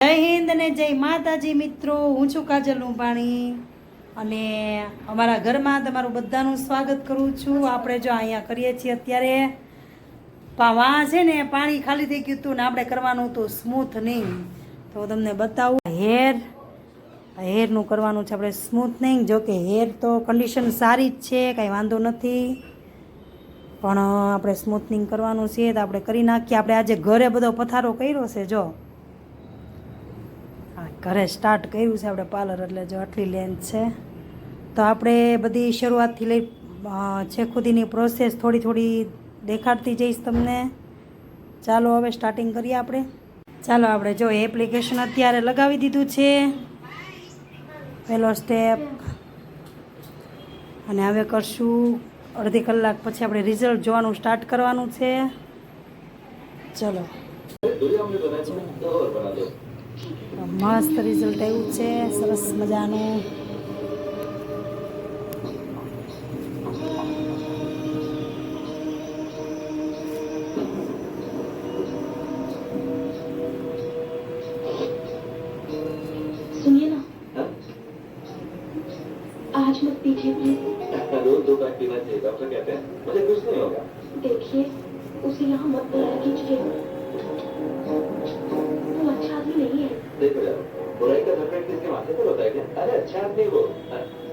જય હિન્દ ને જય માતાજી મિત્રો, હું છું કાજલ લુંબાણી અને અમારા ઘરમાં તમારું બધાનું સ્વાગત કરું છું. આપણે જો અહીંયા કરીએ છીએ અત્યારે વાં છે ને પાણી ખાલી થઈ ગયું હતું ને આપણે કરવાનું હતું સ્મૂથનિંગ. તો તમને બતાવું હેરનું કરવાનું છે આપણે સ્મૂથનિંગ. જો કે હેર તો કન્ડિશન સારી જ છે, કાંઈ વાંધો નથી, પણ આપણે સ્મૂથનિંગ કરવાનું છે તો આપણે કરી નાખીએ. આપણે આજે ઘરે બધો પથારો કર્યો છે, જો ઘરે સ્ટાર્ટ કર્યું છે આપણે પાર્લર, એટલે જો આટલી લેન્થ છે. તો આપણે બધી શરૂઆતથી લઈ છેક સુધીની પ્રોસેસ થોડી થોડી દેખાડતી જઈશ તમને. ચાલો હવે સ્ટાર્ટિંગ કરીએ આપણે. ચાલો આપણે જો એપ્લિકેશન અત્યારે લગાવી દીધું છે, પહેલો સ્ટેપ, અને હવે કરશું અડધી કલાક પછી આપણે રિઝલ્ટ જોવાનું સ્ટાર્ટ કરવાનું છે. ચલો, મસ્ત રિઝલ્ટ આવ્યું છે, સરસ મજાનું. सुनिए ना, आज मत पीजिए प्लीज। रोज 2 पैक पीना चाहिए, डॉक्टर कहते हैं मुझे कुछ नहीं होगा। देखिए, उसे यहाँ मत बुलाया कीजिए, वो अच्छा आदमी नहीं है। देखो यार, बुराई का धब्बा किसके माथे पर होता है क्या? अरे अच्छा आदमी वो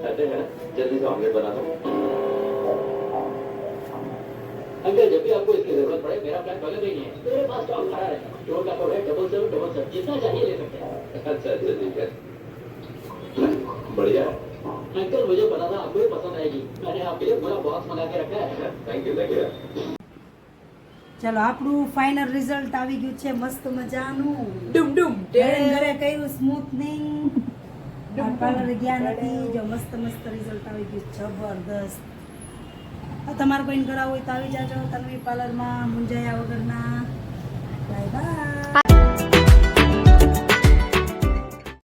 कहते हैं ना, जल्दी से ऑमलेट बना दो। अंकल, जब भी आपको इसकी जरूरत पड़े, मेरा प्लान पहले नहीं है, मेरे पास स्टॉक खड़ा रहेगा। स्टोर का कोड है 7777, जितना चाहिए ले सकते हैं। अच्छा अच्छा, ठीक है, बढ़िया है। अंकल, मुझे पता था आपको ये पसंद आएगी, मैंने आपके लिए पूरा बॉक्स बना के रखा है। Thank you thank you. ચાલો, આપણું ફાઇનલ રિઝલ્ટ આવી ગયું છે મસ્ત મજાનું. ડુમ ડુમ ઘરે કર્યું સ્મૂથનિંગ, પાર્લર ગયા નથી. જો મસ્ત મસ્ત રિઝલ્ટ આવી ગયું, જબરદસ્ત. તમારે કોઈને કરાવવું હોય તો આવી જાજો તન્વી પાર્લરમાં, મુંજાયા વગરના.